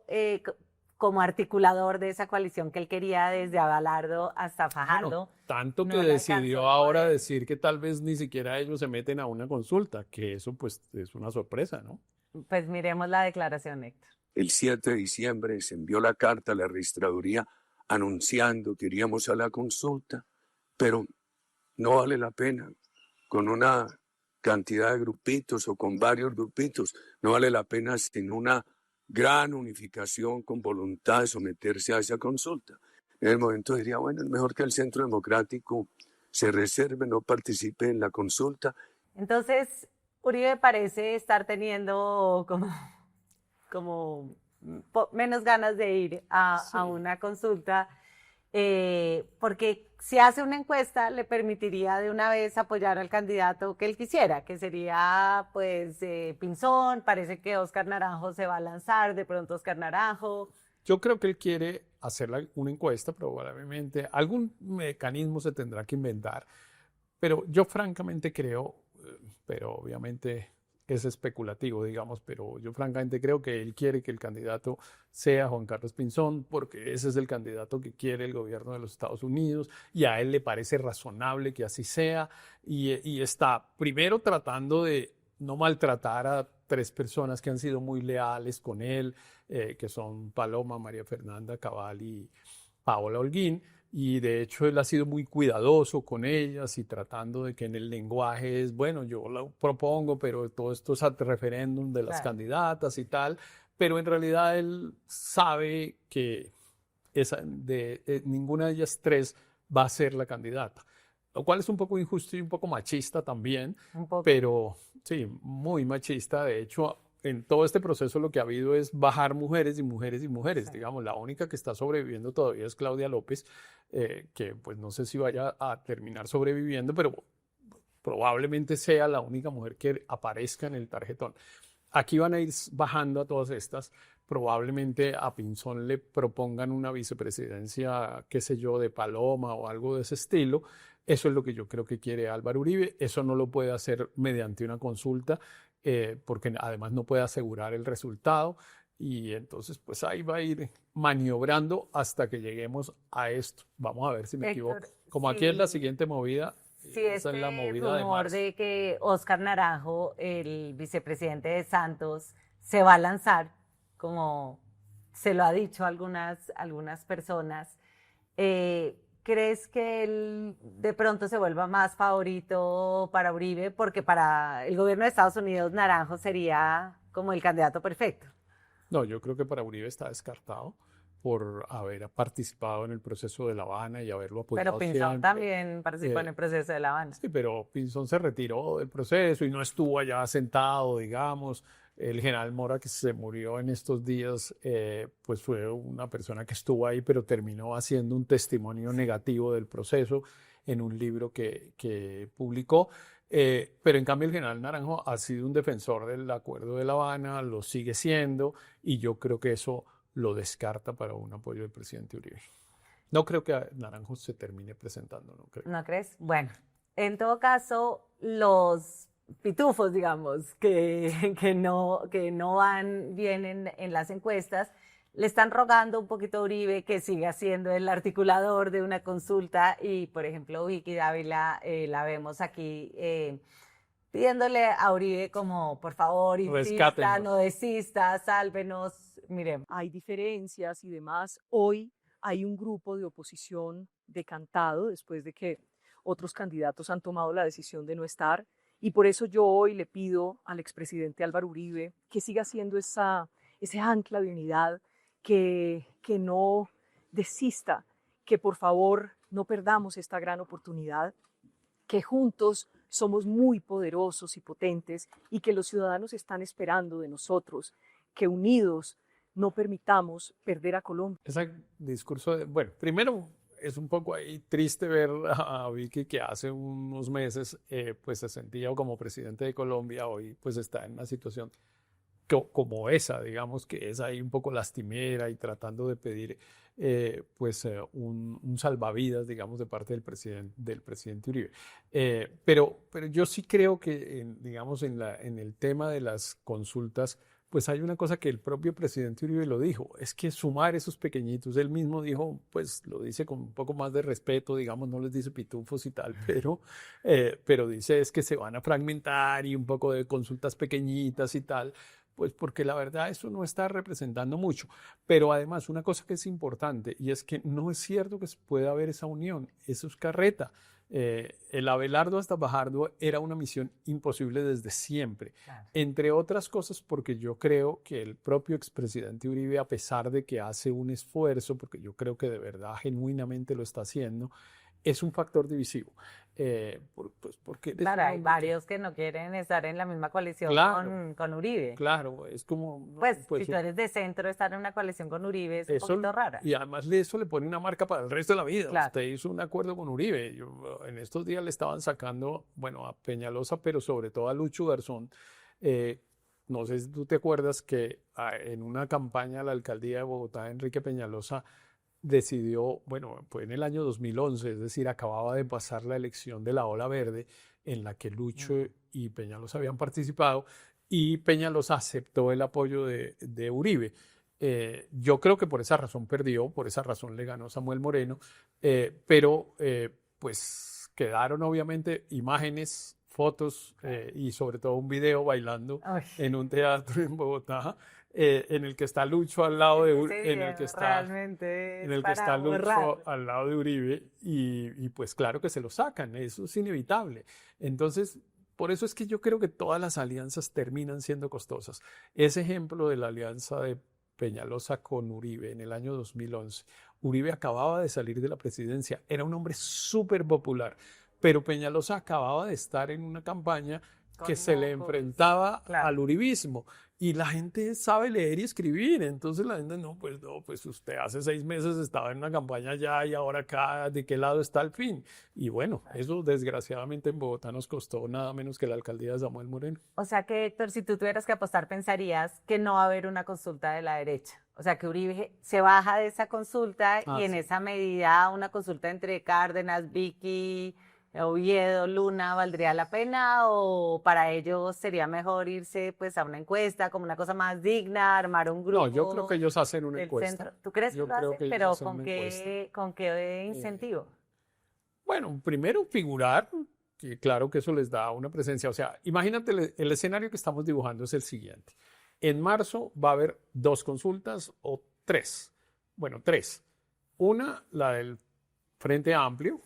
como articulador de esa coalición que él quería desde Abelardo hasta Fajardo. Bueno, tanto que No le decidió alcanzó el ahora poder. decir que tal vez ni siquiera ellos se meten a una consulta, que eso pues es una sorpresa, ¿no? Pues miremos la declaración, Héctor. El 7 de diciembre se envió la carta a la registraduría anunciando que iríamos a la consulta, pero no vale la pena. Con una cantidad de grupitos o con varios grupitos, no vale la pena sin una gran unificación con voluntad de someterse a esa consulta. En el momento diría, bueno, es mejor que el Centro Democrático se reserve, no participe en la consulta. Entonces, Uribe parece estar teniendo como menos ganas de ir a una consulta, porque si hace una encuesta le permitiría de una vez apoyar al candidato que él quisiera, que sería pues Pinzón. Parece que Óscar Naranjo se va a lanzar, de pronto Óscar Naranjo. Yo creo que él quiere hacer una encuesta, probablemente. Algún mecanismo se tendrá que inventar Pero yo francamente creo, pero obviamente es especulativo, digamos, pero yo francamente creo que él quiere que el candidato sea Juan Carlos Pinzón, porque ese es el candidato que quiere el gobierno de los Estados Unidos y a él le parece razonable que así sea y está primero tratando de no maltratar a 3 personas que han sido muy leales con él, que son Paloma, María Fernanda Cabal y Paola Holguín. Y de hecho él ha sido muy cuidadoso con ellas y tratando de que en el lenguaje es, bueno, yo lo propongo, pero todo esto es al referéndum de las Claro. candidatas y tal, pero en realidad él sabe que ninguna de ellas 3 va a ser la candidata, lo cual es un poco injusto y un poco machista también, Un poco. pero sí, muy machista. De hecho, en todo este proceso lo que ha habido es bajar mujeres y mujeres y mujeres. Sí. Digamos, la única que está sobreviviendo todavía es Claudia López, que pues no sé si vaya a terminar sobreviviendo, pero probablemente sea la única mujer que aparezca en el tarjetón. Aquí van a ir bajando a todas estas. Probablemente a Pinzón le propongan una vicepresidencia, qué sé yo, de Paloma o algo de ese estilo. Eso es lo que yo creo que quiere Álvaro Uribe. Eso no lo puede hacer mediante una consulta, porque además no puede asegurar el resultado. Y entonces, pues ahí va a ir maniobrando hasta que lleguemos a esto. Vamos a ver si me Héctor, equivoco. Como aquí es la sí. siguiente movida, Sí, esa es la movida de rumor marzo. de que Óscar Naranjo, el vicepresidente de Santos, se va a lanzar, como se lo ha dicho algunas personas. ¿Crees que él de pronto se vuelva más favorito para Uribe? Porque para el gobierno de Estados Unidos, Naranjo sería como el candidato perfecto. No, yo creo que para Uribe está descartado por haber participado en el proceso de La Habana y haberlo Pero apoyado Pinzón siempre. también participó en el proceso de La Habana. Sí, pero Pinzón se retiró del proceso y no estuvo allá sentado, digamos. El general Mora, que se murió en estos días, pues fue una persona que estuvo ahí, pero terminó haciendo un testimonio negativo del proceso en un libro que publicó. Pero en cambio el general Naranjo ha sido un defensor del Acuerdo de La Habana, lo sigue siendo, y yo creo que eso lo descarta para un apoyo del presidente Uribe. No creo que Naranjo se termine presentando, no creo. ¿No crees? Bueno, en todo caso, los pitufos, digamos, que no van bien en las encuestas, le están rogando un poquito a Uribe que siga siendo el articulador de una consulta y, por ejemplo, Vicky Dávila, la vemos aquí pidiéndole a Uribe como, por favor, insista, Rescátenos. no desista, sálvenos, miremos. Hay diferencias y demás. Hoy hay un grupo de oposición decantado después de que otros candidatos han tomado la decisión de no estar. Y por eso yo hoy le pido al expresidente Álvaro Uribe que siga siendo ese ancla de unidad, que no desista, que por favor no perdamos esta gran oportunidad, que juntos somos muy poderosos y potentes y que los ciudadanos están esperando de nosotros, que unidos no permitamos perder a Colombia. Ese discurso, bueno, primero es un poco ahí triste ver a Vicky, que hace unos meses pues se sentía como presidente de Colombia, hoy pues está en una situación como esa, digamos, que es ahí un poco lastimera y tratando de pedir un salvavidas, digamos, de parte del presidente Uribe. Pero yo sí creo que, digamos, en el tema de las consultas, pues hay una cosa que el propio presidente Uribe lo dijo, es que sumar esos pequeñitos, él mismo dijo, pues lo dice con un poco más de respeto, digamos, no les dice pitufos y tal, pero dice es que se van a fragmentar y un poco de consultas pequeñitas y tal, pues porque la verdad eso no está representando mucho. Pero además una cosa que es importante y es que no es cierto que se pueda haber esa unión, eso es carreta. El Abelardo hasta Fajardo era una misión imposible desde siempre, Claro. entre otras cosas porque yo creo que el propio expresidente Uribe, a pesar de que hace un esfuerzo, porque yo creo que de verdad genuinamente lo está haciendo, es un factor divisivo. Pues porque Claro, hay varios que no quieren estar en la misma coalición Claro. con Uribe. Claro, es como... ¿no? Pues si tú eres de centro, estar en una coalición con Uribe es un poquito rara. Y además eso le pone una marca para el resto de la vida. Claro. Usted hizo un acuerdo con Uribe. En estos días le estaban sacando, bueno, a Peñalosa, pero sobre todo a Lucho Garzón. No sé si tú te acuerdas que en una campaña a la alcaldía de Bogotá, Enrique Peñalosa decidió, bueno, fue en el año 2011, es decir, acababa de pasar la elección de la Ola Verde, en la que Lucho y Peñalosa habían participado, y Peñalosa aceptó el apoyo de Uribe. Yo creo que por esa razón perdió, por esa razón le ganó Samuel Moreno, pero pues quedaron obviamente imágenes, fotos y sobre todo un video bailando Ay, en un teatro en Bogotá, en el que está Lucho al lado de ese en el video que está realmente en es el que para está borrar. Lucho al lado de Uribe y pues claro que se lo sacan, eso es inevitable. Entonces, por eso es que yo creo que todas las alianzas terminan siendo costosas. Ese ejemplo de la alianza de Peñalosa con Uribe en el año 2011. Uribe acababa de salir de la presidencia, era un hombre súper popular, pero Peñalosa acababa de estar en una campaña que Con se le mocos, enfrentaba claro. al uribismo. Y la gente sabe leer y escribir, entonces la gente no, pues usted hace 6 meses estaba en una campaña ya y ahora acá, ¿de qué lado está el fin? Y bueno, eso desgraciadamente en Bogotá nos costó nada menos que la alcaldía de Samuel Moreno. O sea que, Héctor, si tú tuvieras que apostar, pensarías que no va a haber una consulta de la derecha. O sea que Uribe se baja de esa consulta y en Sí. esa medida una consulta entre Cárdenas, Vicky, Oviedo, Luna, ¿valdría la pena? ¿O para ellos sería mejor irse pues a una encuesta como una cosa más digna, armar un No, yo creo que grupo ellos hacen una del encuesta. centro? ¿Tú crees que Yo lo creo hacen? que ellos Pero hacen una encuesta. con qué incentivo? Bueno, primero figurar, que claro que eso les da una presencia. O sea, imagínate el escenario que estamos dibujando es el siguiente. En marzo va a haber 2 consultas o 3. Bueno, 3. Una, la del Frente Amplio.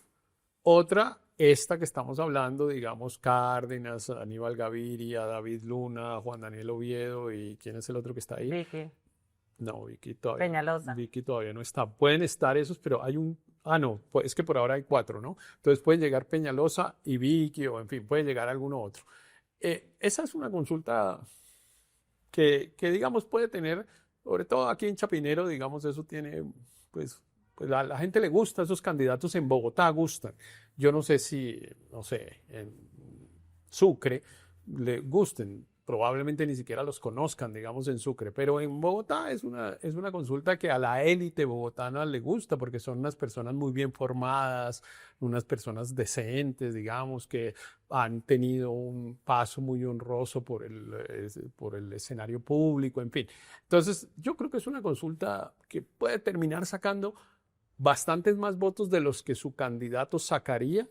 Otra, esta que estamos hablando, digamos, Cárdenas, Aníbal Gaviria, David Luna, Juan Daniel Oviedo y ¿quién es el otro que está ahí? Vicky, No, Peñalosa. Vicky todavía no está. Pueden estar esos, pero hay un... Ah, no, pues es que por ahora hay 4, ¿no? Entonces pueden llegar Peñalosa y Vicky, o en fin, puede llegar alguno otro. Esa es una consulta que, digamos, puede tener, sobre todo aquí en Chapinero, digamos, eso tiene, pues a la gente le gusta, esos candidatos en Bogotá gustan. Yo no sé si, no sé, en Sucre le gusten, probablemente ni siquiera los conozcan, digamos, en Sucre, pero en Bogotá es una consulta que a la élite bogotana le gusta porque son unas personas muy bien formadas, unas personas decentes, digamos, que han tenido un paso muy honroso por el escenario público, en fin. Entonces, yo creo que es una consulta que puede terminar sacando bastantes más votos de los que su candidato sacaría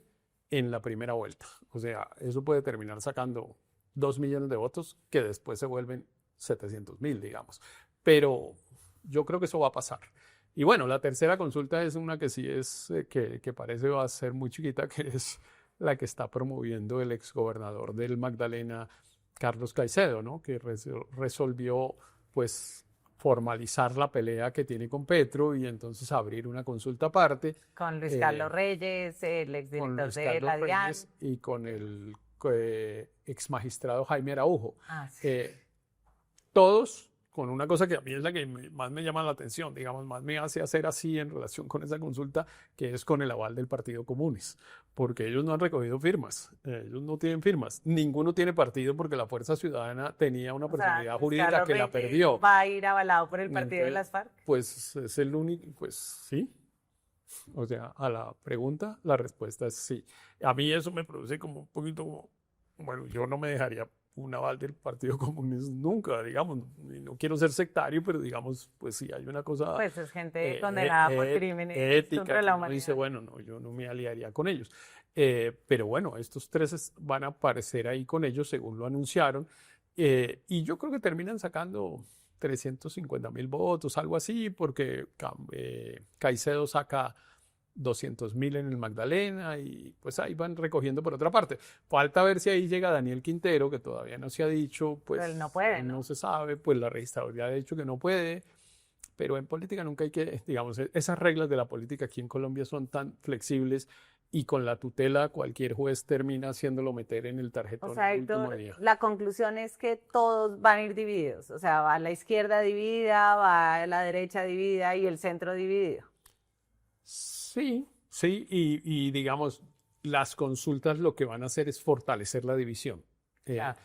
en la primera vuelta. O sea, eso puede terminar sacando 2 millones de votos que después se vuelven 700.000, digamos. Pero yo creo que eso va a pasar. Y bueno, la tercera consulta es una que sí es, que parece va a ser muy chiquita, que es la que está promoviendo el exgobernador del Magdalena, Carlos Caicedo, ¿no? Que resolvió, pues, formalizar la pelea que tiene con Petro y entonces abrir una consulta aparte Con Luis Carlos eh, Reyes, el con exdirector Luis de Carlos la DIAN. Reyes y con el ex magistrado Jaime Araujo. Ah, sí. Todos con una cosa que a mí es la que más me llama la atención, digamos, más me hace hacer así en relación con esa consulta, que es con el aval del Partido Comunes, porque ellos no han recogido firmas, ellos no tienen firmas, ninguno tiene partido porque la Fuerza Ciudadana tenía una O sea, personalidad Luis jurídica Carlos que la Reyes perdió. va a ir avalado por el partido de Entonces, las FARC. pues es el único, pues sí. O sea, a la pregunta, la respuesta es sí. A mí eso me produce como un poquito como, bueno, yo no me dejaría un aval del Partido Comunista nunca, digamos, y no quiero ser sectario, pero digamos, pues sí, hay una cosa Pues es gente eh, condenada por eh, crímenes ética contra que la uno dice, humanidad. bueno, no, yo no me aliaría con ellos. Pero bueno, estos 3 van a aparecer ahí con ellos, según lo anunciaron, y yo creo que terminan sacando 350.000 votos, algo así, porque Caicedo saca 200.000 en el Magdalena y pues ahí van recogiendo por otra parte. Falta ver si ahí llega Daniel Quintero, que todavía no se ha dicho, pues Pero él no puede, ¿no? no se sabe, pues la registraduría ha dicho que no puede, pero en política nunca hay que, digamos, esas reglas de la política aquí en Colombia son tan flexibles y con la tutela cualquier juez termina haciéndolo meter en el O tarjetón sea, el último Héctor, día. la conclusión es que todos van a ir divididos. O sea, va la izquierda dividida, va la derecha dividida y el centro dividido. Sí, sí, y digamos, las consultas lo que van a hacer es fortalecer la división. Claro.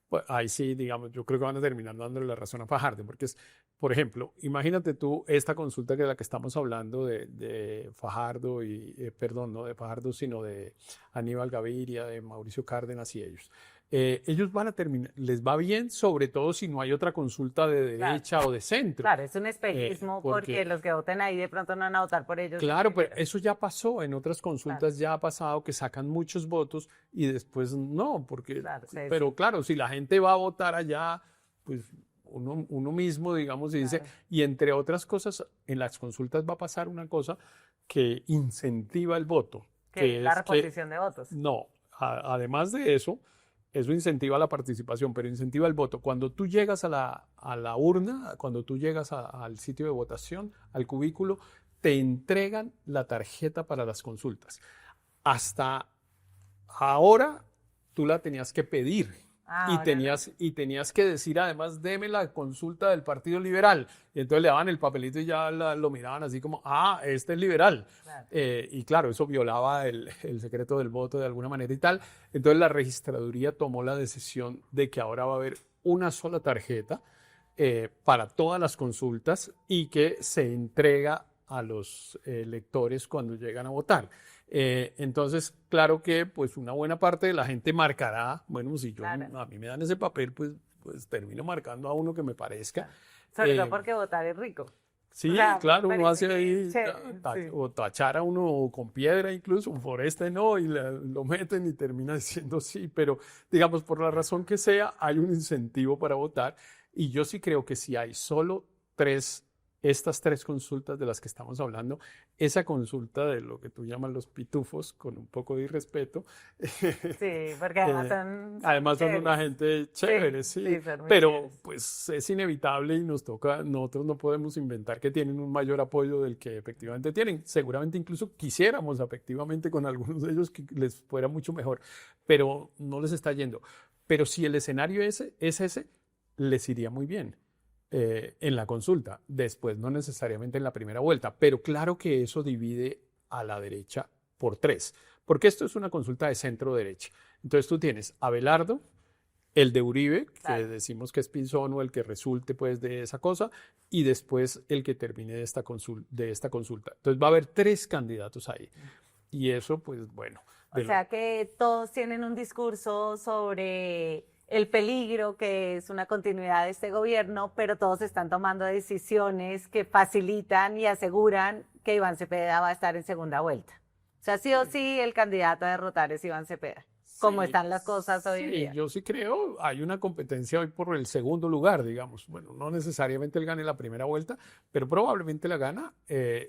Pues ahí sí, digamos, yo creo que van a terminar dándole la razón a Fajardo, por ejemplo, imagínate tú esta consulta que es la que estamos hablando de Fajardo y, perdón, no de Fajardo, sino de Aníbal Gaviria, de Mauricio Cárdenas y ellos. Ellos van a terminar, les va bien, sobre todo si no hay otra consulta de Claro. derecha o de centro. Claro, es un espejismo porque porque- los que voten ahí de pronto no van a votar por ellos. Claro, pero eso ya pasó, en otras consultas Claro. ya ha pasado que sacan muchos votos y después no, porque, Claro, sí, pero sí. claro, si la gente va a votar allá, pues uno mismo, digamos, y dice, Claro. y entre otras cosas, en las consultas va a pasar una cosa que incentiva el voto, Que que la es que, reposición de votos. no, además de eso incentiva la participación, pero incentiva el voto. Cuando tú llegas a la urna, cuando tú llegas al sitio de votación, al cubículo, te entregan la tarjeta para las consultas. Hasta ahora tú la tenías que pedir Ah, y ahora no. tenías que decir además, deme la consulta del Partido Liberal. Y entonces le daban el papelito y ya lo miraban así como, este es liberal. Claro. Y claro, eso violaba el secreto del voto de alguna manera y tal. Entonces la registraduría tomó la decisión de que ahora va a haber una sola tarjeta para todas las consultas y que se entrega a los electores cuando llegan a votar. Entonces, claro que pues una buena parte de la gente marcará, bueno, si yo, Claro. a mí me dan ese papel, pues termino marcando a uno que me parezca. Sobre Eh, todo porque votar es rico. Sí, O sea, claro, me uno parece hace que ahí, es chévere, sí. o tachar a uno con piedra incluso, por este no, y lo meten y termina diciendo sí, pero digamos, por la razón que sea, hay un incentivo para votar, y yo sí creo que si hay solo estas tres consultas de las que estamos hablando, esa consulta de lo que tú llamas los pitufos, con un poco de irrespeto, Sí, porque además eh, son además son una chéveres. gente chévere, Sí, sí, sí, son muy pero chéveres. pues es inevitable y nos toca, nosotros no podemos inventar que tienen un mayor apoyo del que efectivamente tienen. Seguramente incluso quisiéramos efectivamente con algunos de ellos que les fuera mucho mejor, pero no les está yendo. Pero si el escenario es ese, les iría muy bien en la consulta, después no necesariamente en la primera vuelta, pero claro que eso divide a la derecha por tres, porque esto es una consulta de centro derecha. Entonces tú tienes a Abelardo, el de Uribe, que Claro. decimos que es Pinzón o el que resulte pues de esa cosa, y después el que termine de esta consulta. Entonces va a haber tres candidatos ahí. Y eso, pues bueno. O sea que todos tienen un discurso sobre el peligro que es una continuidad de este gobierno, pero todos están tomando decisiones que facilitan y aseguran que Iván Cepeda va a estar en segunda vuelta. O sea, sí o sí el candidato a derrotar es Iván Cepeda, como Sí, están las cosas hoy en sí, día. yo sí creo, hay una competencia hoy por el segundo lugar, digamos. Bueno, no necesariamente él gane la primera vuelta, pero probablemente la gana.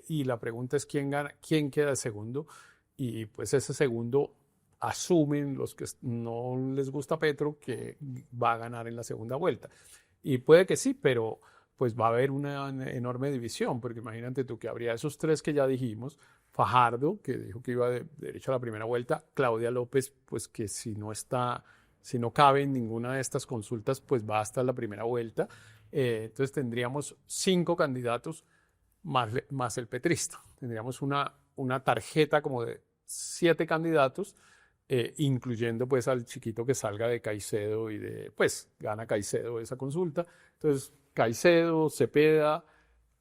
Y la pregunta es quién gana, quién queda segundo. Y pues ese segundo asumen los que no les gusta Petro que va a ganar en la segunda vuelta. Y puede que sí, pero pues va a haber una enorme división, porque imagínate tú que habría esos tres que ya dijimos, Fajardo, que dijo que iba de derecho a la primera vuelta, Claudia López, pues que si no cabe en ninguna de estas consultas, pues va hasta la primera vuelta. Entonces tendríamos 5 candidatos más el petrista. Tendríamos una tarjeta como de 7 candidatos, incluyendo pues al chiquito que salga de Caicedo pues gana Caicedo esa consulta. Entonces, Caicedo, Cepeda,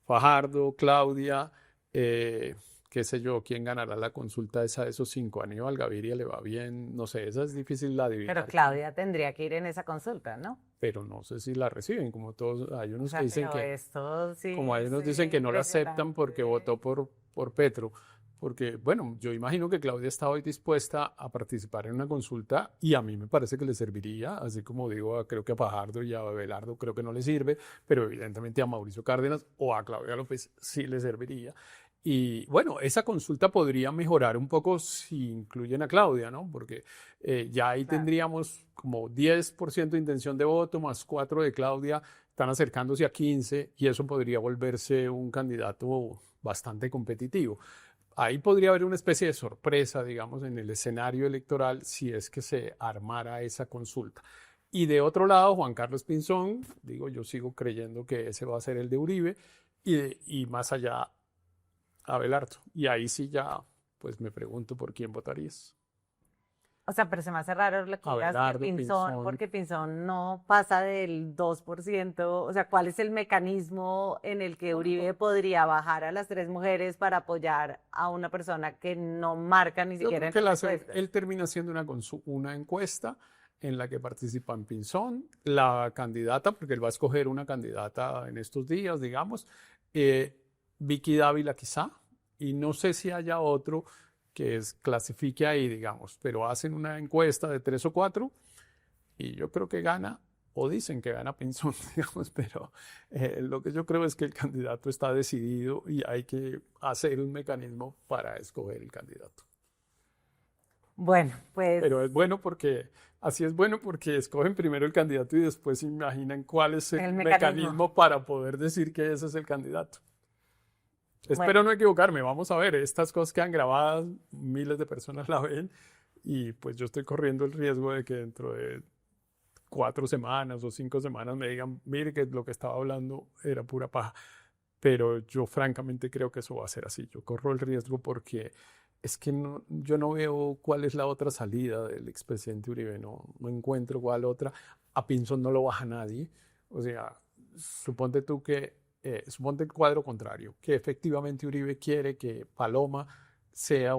Fajardo, Claudia, qué sé yo, quién ganará la consulta esa de esos 5. Aníbal Gaviria le va bien, no sé, esa es difícil la adivinar. Pero Claudia tendría que ir en esa consulta, ¿no? Pero no sé si la reciben, como todos, hay O unos sea, que dicen pero que, esto sí como hay unos es dicen que no la aceptan porque votó impresionante. por Petro. Porque, bueno, yo imagino que Claudia está hoy dispuesta a participar en una consulta y a mí me parece que le serviría, así como digo, creo que a Fajardo y a Abelardo creo que no le sirve, pero evidentemente a Mauricio Cárdenas o a Claudia López sí le serviría. Y bueno, esa consulta podría mejorar un poco si incluyen a Claudia, ¿no? Porque ya ahí Claro. tendríamos como 10% de intención de voto más 4 de Claudia, están acercándose a 15 y eso podría volverse un candidato bastante competitivo. Ahí podría haber una especie de sorpresa, digamos, en el escenario electoral si es que se armara esa consulta. Y de otro lado, Juan Carlos Pinzón, digo, yo sigo creyendo que ese va a ser el de Uribe, y más allá, Abelardo. Y ahí sí ya, pues me pregunto por quién votarías. O sea, pero se me hace raro lo que digas que Abelardo, Pinzón, Pinzón. porque Pinzón no pasa del 2%. O sea, ¿cuál es el mecanismo en el que Uribe podría bajar a las 3 mujeres para apoyar a una persona que no marca ni Yo siquiera creo en que las encuestas? él termina haciendo una encuesta en la que participan Pinzón, la candidata, porque él va a escoger una candidata en estos días, digamos, eh, Vicky Dávila quizá, y no sé si haya otro que clasifique ahí, digamos, pero hacen una encuesta de 3 o 4 y yo creo que gana, o dicen que gana Pinzón, digamos, pero lo que yo creo es que el candidato está decidido y hay que hacer un mecanismo para escoger el candidato. Bueno, pues Pero es bueno porque, así es bueno porque escogen primero el candidato y después se imaginan cuál es el el mecanismo. mecanismo para poder decir que ese es el candidato. Bueno, Espero no equivocarme, vamos a ver, estas cosas quedan grabadas, miles de personas la ven y pues yo estoy corriendo el riesgo de que dentro de 4 semanas o 5 semanas me digan, mire que lo que estaba hablando era pura paja. Pero yo francamente creo que eso va a ser así. Yo corro el riesgo porque es que yo no veo cuál es la otra salida del expresidente Uribe, no encuentro cuál otra. A Pinzón no lo baja nadie. O sea, suponte tú suponte el cuadro contrario, que efectivamente Uribe quiere que Paloma sea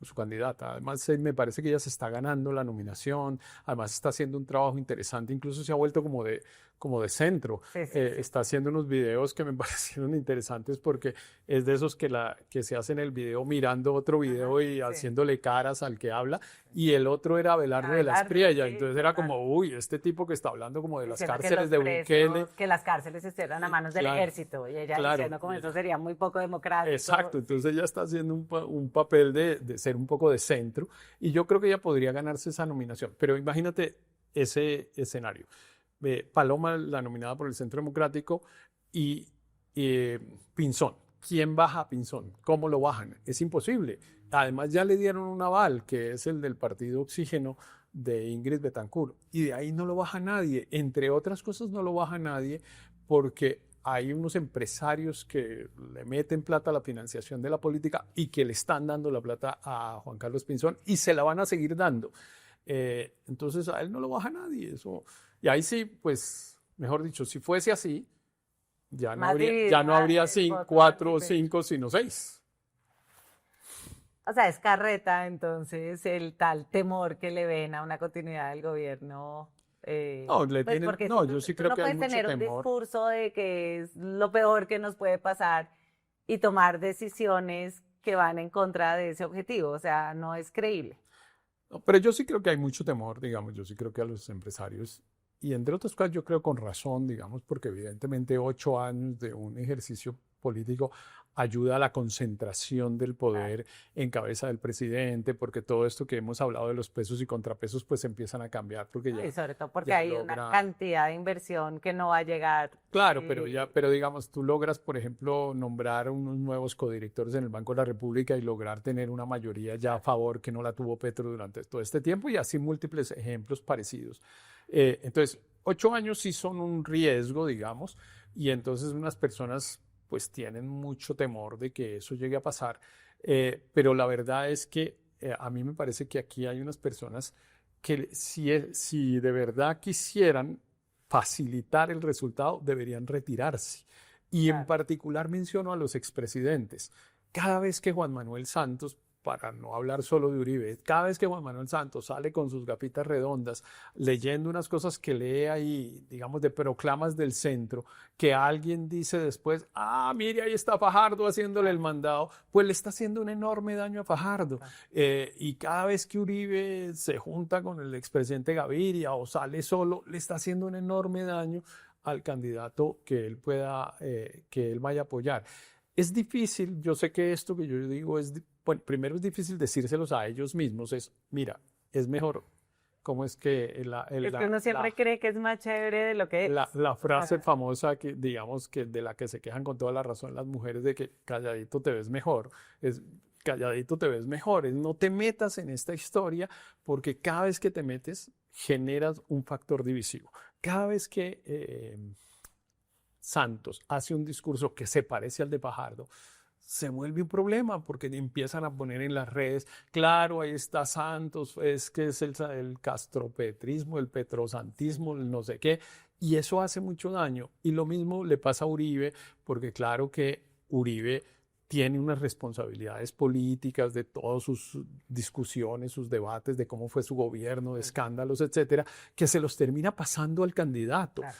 su candidata. Además, me parece que ella se está ganando la nominación, además está haciendo un trabajo interesante, incluso se ha vuelto como de centro. sí, sí, sí. Está haciendo unos videos que me parecieron interesantes porque es de esos que se hacen el video mirando otro video y sí. haciéndole caras al que habla, y el otro era Abelardo de la Abelardo, Espriella, sí, entonces era total. como, uy, este tipo que está hablando como de las Diciendo que cárceles los de presos, Bukele. que las cárceles estuvieran a manos del Claro, ejército, y ella claro. diciendo como eso sería muy poco democrático. Exacto, entonces ella está haciendo un papel de ser un poco de centro y yo creo que ella podría ganarse esa nominación, pero imagínate ese escenario. Paloma, la nominada por el Centro Democrático, y Pinzón. ¿Quién baja a Pinzón? ¿Cómo lo bajan? Es imposible. Además ya le dieron un aval, que es el del partido Oxígeno de Ingrid Betancourt, y de ahí no lo baja nadie. Entre otras cosas no lo baja nadie porque hay unos empresarios que le meten plata a la financiación de la política y que le están dando la plata a Juan Carlos Pinzón y se la van a seguir dando. Entonces a él no lo baja nadie. Y ahí sí, pues, mejor dicho, si fuese así, ya no habría 4 o 5, sino 6. O sea, es carreta, entonces, el tal temor que le ven a una continuidad del gobierno. Porque yo sí creo no que hay puedes mucho tener un temor. discurso de que es lo peor que nos puede pasar y tomar decisiones que van en contra de ese objetivo. O sea, no es creíble. No, pero yo sí creo que hay mucho temor, digamos, yo sí creo que a los empresarios, y entre otras cosas yo creo con razón, digamos, porque evidentemente 8 años de un ejercicio político ayuda a la concentración del poder en cabeza del presidente, porque todo esto que hemos hablado de los pesos y contrapesos pues empiezan a cambiar, porque Y sobre todo porque ya hay una logra- cantidad de inversión que no va a llegar. Claro, eh, pero digamos, tú logras, por ejemplo, nombrar unos nuevos codirectores en el Banco de la República y lograr tener una mayoría ya a favor que no la tuvo Petro durante todo este tiempo y así múltiples ejemplos parecidos. Entonces, 8 años sí son un riesgo, digamos, y entonces unas personas pues tienen mucho temor de que eso llegue a pasar, pero la verdad es que a mí me parece que aquí hay unas personas que si de verdad quisieran facilitar el resultado, deberían retirarse. Y en Claro. particular menciono a los expresidentes. Cada vez que Juan Manuel Santos, para no hablar solo de Uribe, cada vez que Juan Manuel Santos sale con sus gafitas redondas, leyendo unas cosas que lee ahí, digamos, de proclamas del centro, que alguien dice después, mire, ahí está Fajardo haciéndole el mandado, pues le está haciendo un enorme daño a Fajardo. Y cada vez que Uribe se junta con el expresidente Gaviria o sale solo, le está haciendo un enorme daño al candidato que él que él vaya a apoyar. Es difícil, yo sé que esto que yo digo bueno, primero es difícil decírselos a ellos mismos, mira, es mejor, ¿cómo es que Es que uno siempre cree que es más chévere de lo que es. la frase Ajá. famosa que digamos que de la que se quejan con toda la razón las mujeres de que calladito te ves mejor, es calladito te ves mejor, es no te metas en esta historia porque cada vez que te metes generas un factor divisivo. Cada vez que Santos hace un discurso que se parece al de Fajardo, se vuelve un problema porque empiezan a poner en las redes, claro, ahí está Santos, es que es el castropetrismo, el petrosantismo, el no sé qué, y eso hace mucho daño. Y lo mismo le pasa a Uribe, porque claro que Uribe tiene unas responsabilidades políticas de todas sus discusiones, sus debates, de cómo fue su gobierno, de escándalos, etcétera, que se los termina pasando al candidato. Claro.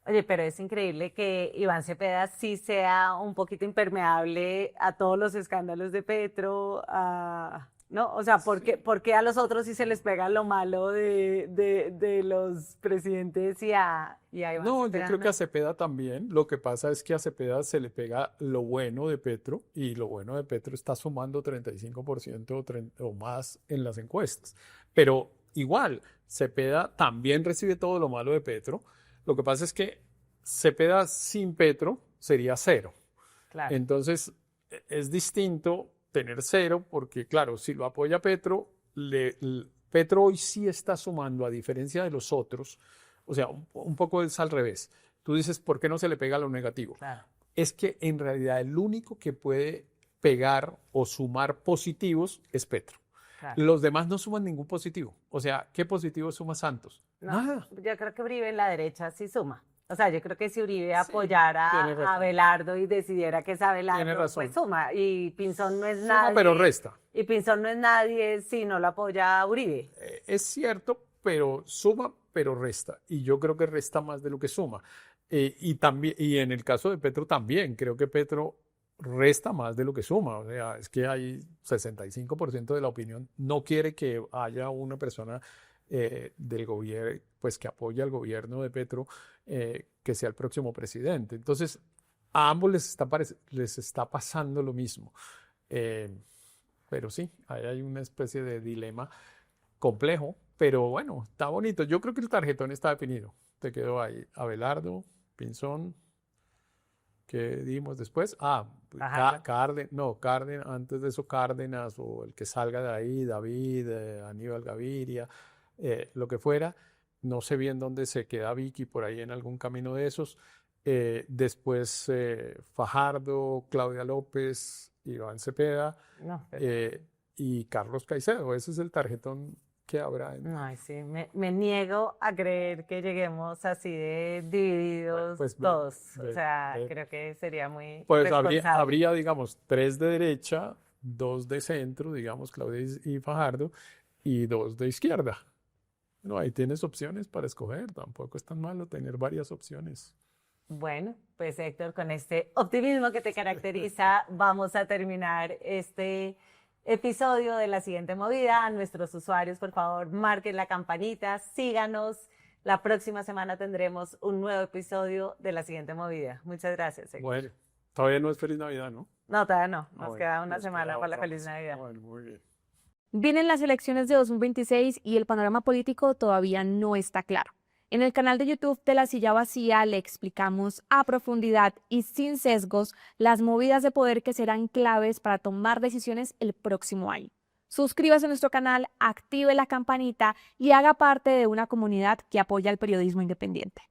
Oye, pero es increíble que Iván Cepeda sí sea un poquito impermeable a todos los escándalos de Petro, ¿no? O sea, ¿por qué a los otros sí se les pega lo malo de los presidentes y a Iván No, yo Cepeda creo no? que a Cepeda también. Lo que pasa es que a Cepeda se le pega lo bueno de Petro y lo bueno de Petro está sumando 35% o más en las encuestas. Pero igual, Cepeda también recibe todo lo malo de Petro. Lo que pasa es que Cepeda sin Petro sería cero. Claro. Entonces, es distinto tener cero porque, claro, si lo apoya Petro, Petro hoy sí está sumando, a diferencia de los otros, o sea, un poco es al revés. Tú dices, ¿por qué no se le pega lo negativo? Claro. Es que en realidad el único que puede pegar o sumar positivos es Petro. Claro. Los demás no suman ningún positivo. O sea, ¿qué positivo suma Santos? No, Nada. yo creo que Uribe en la derecha sí suma. O sea, yo creo que si Uribe tiene apoyara razón. a Abelardo y decidiera que es Tiene Abelardo, razón. pues suma. Y Pinzón no es Suma, nadie. pero resta. Y Pinzón no es nadie si no lo apoya a Uribe. Es cierto, pero suma, pero resta. Y yo creo que resta más de lo que suma. Y en el caso de Petro también, creo que Petro resta más de lo que suma. O sea, es que hay 65% de la opinión no quiere que haya una persona del gobierno, pues que apoye al gobierno de Petro, que sea el próximo presidente. Entonces, a ambos les está pasando lo mismo. Pero sí, ahí hay una especie de dilema complejo, pero bueno, está bonito. Yo creo que el tarjetón está definido. Te quedó ahí Abelardo, Pinzón, ¿qué dimos después? Cárdenas, antes de eso Cárdenas o el que salga de ahí, David, Aníbal Gaviria, lo que fuera. No sé bien dónde se queda Vicky, por ahí en algún camino de esos. Después Fajardo, Claudia López, Iván Cepeda No, y Carlos Caicedo. Ese es el tarjetón que habrá. ay, sí, me niego a creer que lleguemos así de divididos Pues todos. O sea, ve. creo que sería muy Pues irresponsable. habría, digamos, 3 de derecha, 2 de centro, digamos, Claudia y Fajardo, y 2 de izquierda. No, ahí tienes opciones para escoger. Tampoco es tan malo tener varias opciones. Bueno, pues Héctor, con este optimismo que te caracteriza, vamos a terminar este episodio de La Siguiente Movida. A nuestros usuarios, por favor, marquen la campanita, síganos. La próxima semana tendremos un nuevo episodio de La Siguiente Movida. Muchas gracias, Héctor. Bueno, todavía no es Feliz Navidad, ¿no? No, todavía no. Nos Bueno, queda una nos semana queda para la otra Feliz más. Navidad. Bueno, muy bien. Vienen las elecciones de 2026 y el panorama político todavía no está claro. En el canal de YouTube de La Silla Vacía le explicamos a profundidad y sin sesgos las movidas de poder que serán claves para tomar decisiones el próximo año. Suscríbase a nuestro canal, active la campanita y haga parte de una comunidad que apoya el periodismo independiente.